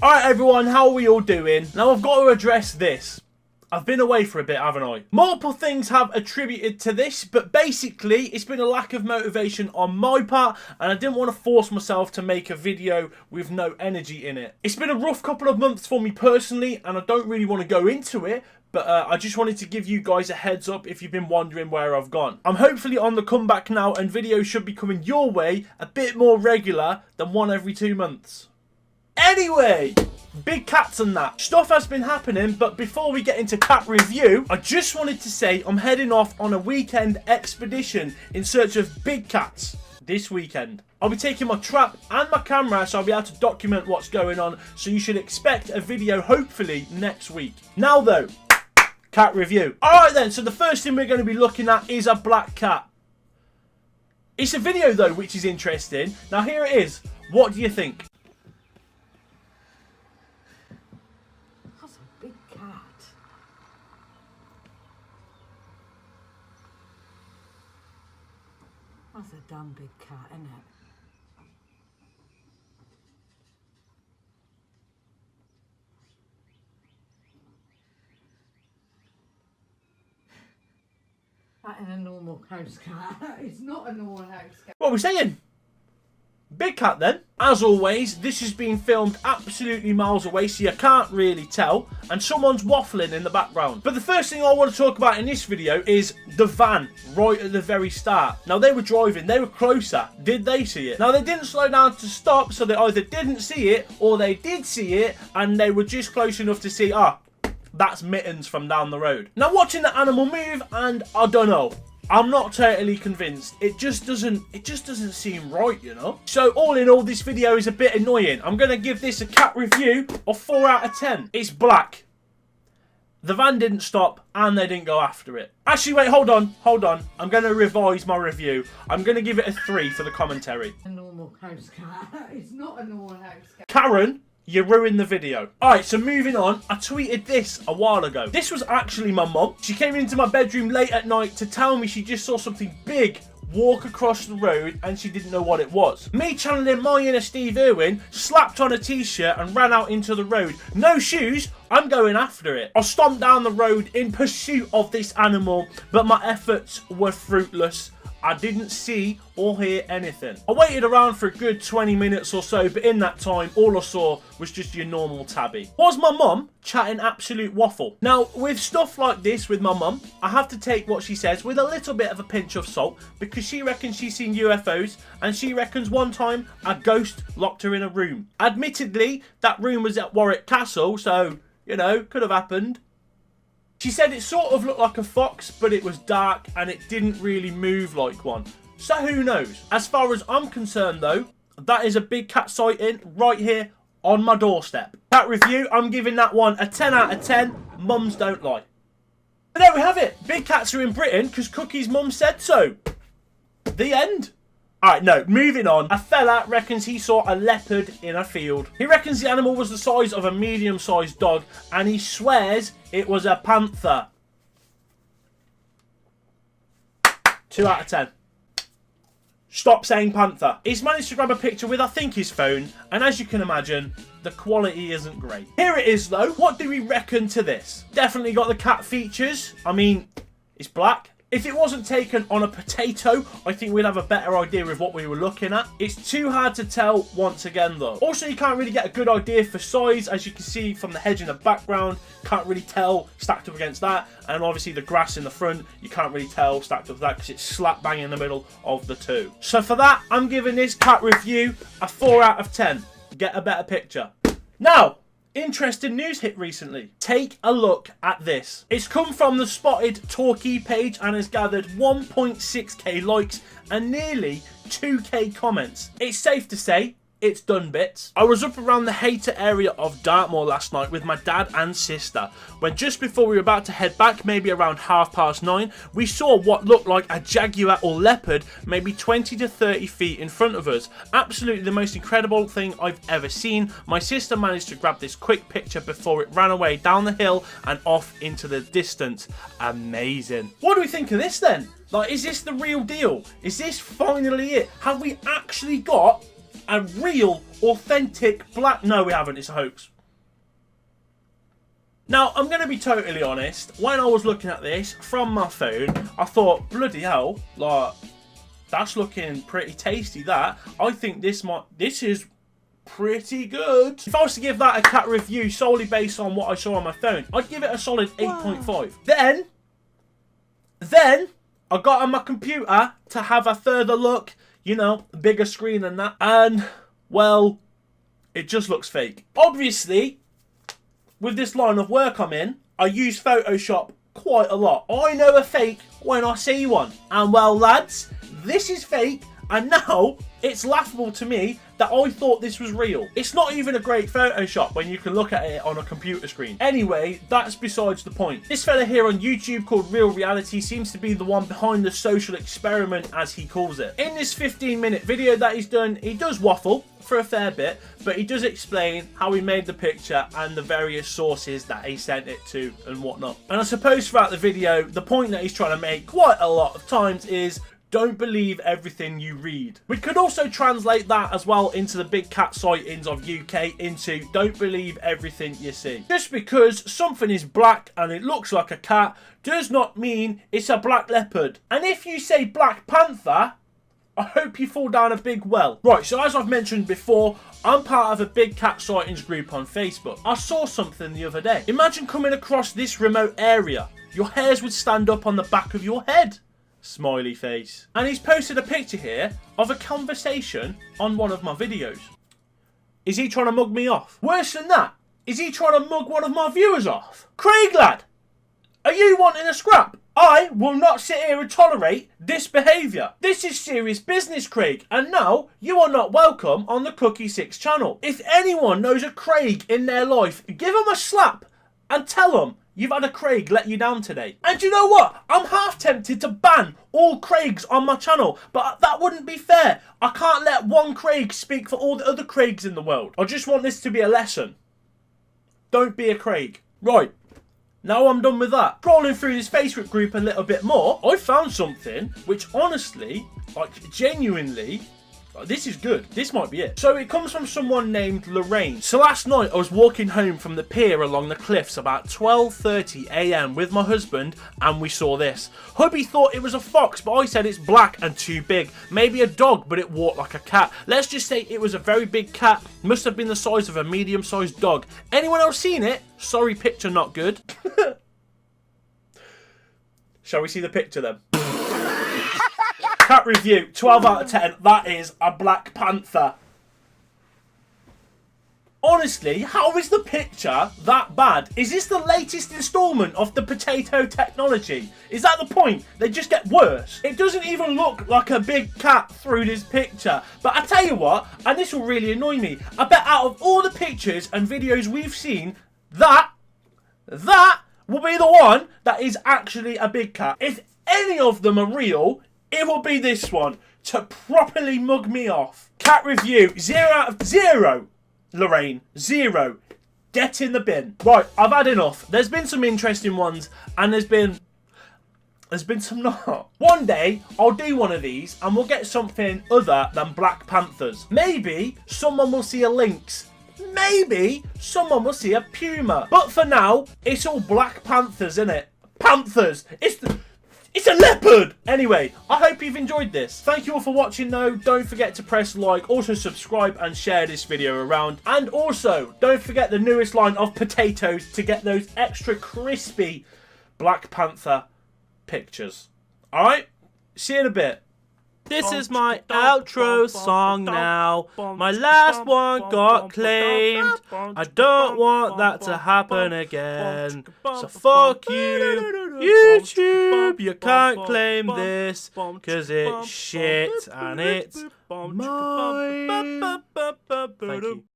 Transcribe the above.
Alright everyone, how are we all doing? Now I've got to address this. I've been away for a bit, haven't I? Multiple things have attributed to this, but basically it's been a lack of motivation on my part, and I didn't want to force myself to make a video with no energy in it. It's been a rough couple of months for me personally, and I don't really want to go into it, but I just wanted to give you guys a heads up if you've been wondering where I've gone. I'm hopefully on the comeback now, and videos should be coming your way a bit more regular than one every 2 months. Anyway, big cats and that. Stuff has been happening, but before we get into cat review, I just wanted to say I'm heading off on a weekend expedition in search of big cats this weekend. I'll be taking my trap and my camera, so I'll be able to document what's going on, so you should expect a video hopefully next week. Now though, cat review. Alright then, so the first thing we're going to be looking at is a black cat. It's a video though which is interesting. Now here it is. What do you think? That's a big cat. That's a damn big cat, isn't it? That is a normal house cat. It's not a normal house cat. What are we saying? Big cat then. As always, this has been filmed absolutely miles away, so you can't really tell, and someone's waffling in the background. But the first thing I want to talk about in this video is the van right at the very start. Now they were driving, they were closer. Did they see it? Now they didn't slow down to stop, so they either didn't see it or they did see it and they were just close enough to see, that's Mittens from down the road. Now watching the animal move, and I don't know, I'm not totally convinced. It just doesn't seem right, you know? So all in all, this video is a bit annoying. I'm going to give this a cat review of 4 out of 10. It's black. The van didn't stop and they didn't go after it. Actually, wait, hold on. I'm going to revise my review. I'm going to give it a 3 for the commentary. A normal house cat. It's not a normal house cat. Karen, you ruined the video. Alright, so moving on, I tweeted this a while ago. This was actually my mum. She came into my bedroom late at night to tell me she just saw something big walk across the road and she didn't know what it was. Me channeling my inner Steve Irwin, slapped on a t-shirt and ran out into the road. No shoes, I'm going after it. I stomped down the road in pursuit of this animal, but my efforts were fruitless. I didn't see or hear anything. I waited around for a good 20 minutes or so, but in that time, all I saw was just your normal tabby. Was my mum chatting absolute waffle? Now, with stuff like this with my mum, I have to take what she says with a little bit of a pinch of salt, because she reckons she's seen UFOs, and she reckons one time a ghost locked her in a room. Admittedly, that room was at Warwick Castle, so, you know, could have happened. She said it sort of looked like a fox, but it was dark and it didn't really move like one. So who knows? As far as I'm concerned though, that is a big cat sighting right here on my doorstep. Cat review, I'm giving that one a 10 out of 10. Mums don't lie. But there we have it. Big cats are in Britain because Cookie's mum said so. The end. Alright, no, moving on. A fella reckons he saw a leopard in a field. He reckons the animal was the size of a medium-sized dog, and he swears it was a panther. 2 out of 10. Stop saying panther. He's managed to grab a picture with, I think, his phone, and as you can imagine, the quality isn't great. Here it is, though. What do we reckon to this? Definitely got the cat features. I mean, it's black. If it wasn't taken on a potato, I think we'd have a better idea of what we were looking at. It's too hard to tell once again though. Also, you can't really get a good idea for size, as you can see from the hedge in the background. Can't really tell stacked up against that. And obviously the grass in the front, you can't really tell stacked up with that because it's slap bang in the middle of the two. So for that, I'm giving this cat review a 4 out of 10. Get a better picture. Now, interesting news hit recently. Take a look at this. It's come from the Spotted Torquay page and has gathered 1.6k likes and nearly 2k comments. It's safe to say it's done bits. I was up around the Hayter area of Dartmoor last night with my dad and sister, when just before we were about to head back, maybe around 9:30, we saw what looked like a jaguar or leopard maybe 20 to 30 feet in front of us. Absolutely the most incredible thing I've ever seen. My sister managed to grab this quick picture before it ran away down the hill and off into the distance. Amazing. What do we think of this then? Like, is this the real deal? Is this finally it? Have we actually got a real, authentic black... No, we haven't. It's a hoax. Now, I'm going to be totally honest. When I was looking at this from my phone, I thought, bloody hell, like, that's looking pretty tasty, that. I think this is pretty good. If I was to give that a cat review solely based on what I saw on my phone, I'd give it a solid 8.5. Then, I got on my computer to have a further look, you know, bigger screen and that, and, well, it just looks fake. Obviously, with this line of work I'm in, I use Photoshop quite a lot. I know a fake when I see one. And well, lads, this is fake, and now it's laughable to me that I thought this was real. It's not even a great Photoshop when you can look at it on a computer screen. Anyway, that's besides the point. This fella here on YouTube called Real Reality seems to be the one behind the social experiment, as he calls it. In this 15-minute video that he's done, he does waffle for a fair bit, but he does explain how he made the picture and the various sources that he sent it to and whatnot. And I suppose throughout the video, the point that he's trying to make quite a lot of times is, don't believe everything you read. We could also translate that as well into the big cat sightings of UK into don't believe everything you see. Just because something is black and it looks like a cat does not mean it's a black leopard. And if you say Black Panther, I hope you fall down a big well. Right, so as I've mentioned before, I'm part of a big cat sightings group on Facebook. I saw something the other day. Imagine coming across this remote area. Your hairs would stand up on the back of your head. Smiley face. And he's posted a picture here of a conversation on one of my videos. Is he trying to mug me off? Worse than that, is he trying to mug one of my viewers off? Craig lad, are you wanting a scrap? I will not sit here and tolerate this behaviour. This is serious business, Craig, and now you are not welcome on the Cookie 6 channel. If anyone knows a Craig in their life, give him a slap and tell him you've had a Craig let you down today. And you know what? I'm half tempted to ban all Craigs on my channel, but that wouldn't be fair. I can't let one Craig speak for all the other Craigs in the world. I just want this to be a lesson. Don't be a Craig. Right. Now I'm done with that. Scrolling through this Facebook group a little bit more, I found something which honestly, like genuinely, this is good. This might be it. So it comes from someone named Lorraine. So last night I was walking home from the pier along the cliffs about 12:30 AM with my husband, and we saw this. Hubby thought it was a fox, but I said it's black and too big. Maybe a dog, but it walked like a cat. Let's just say it was a very big cat. Must have been the size of a medium-sized dog. Anyone else seen it? Sorry, picture not good. Shall we see the picture then? Cat review, 12 out of 10. That is a Black Panther. Honestly, how is the picture that bad? Is this the latest installment of the potato technology? Is that the point? They just get worse. It doesn't even look like a big cat through this picture. But I tell you what, and this will really annoy me, I bet out of all the pictures and videos we've seen, that will be the one that is actually a big cat. If any of them are real, it will be this one to properly mug me off. Cat review, 0 out of 0. Lorraine, 0. Get in the bin. Right, I've had enough. There's been some interesting ones, and there's been some not. One day, I'll do one of these, and we'll get something other than Black Panthers. Maybe someone will see a lynx. Maybe someone will see a puma. But for now, it's all Black Panthers, innit? Panthers. It's a leopard! Anyway, I hope you've enjoyed this. Thank you all for watching though. Don't forget to press like, also subscribe and share this video around. And also, don't forget the newest line of potatoes to get those extra crispy Black Panther pictures. Alright? See you in a bit. This is my outro song now. My last one got claimed. I don't want that to happen again. So fuck you, YouTube. You can't claim this, cause it's shit and it's mine. Thank you.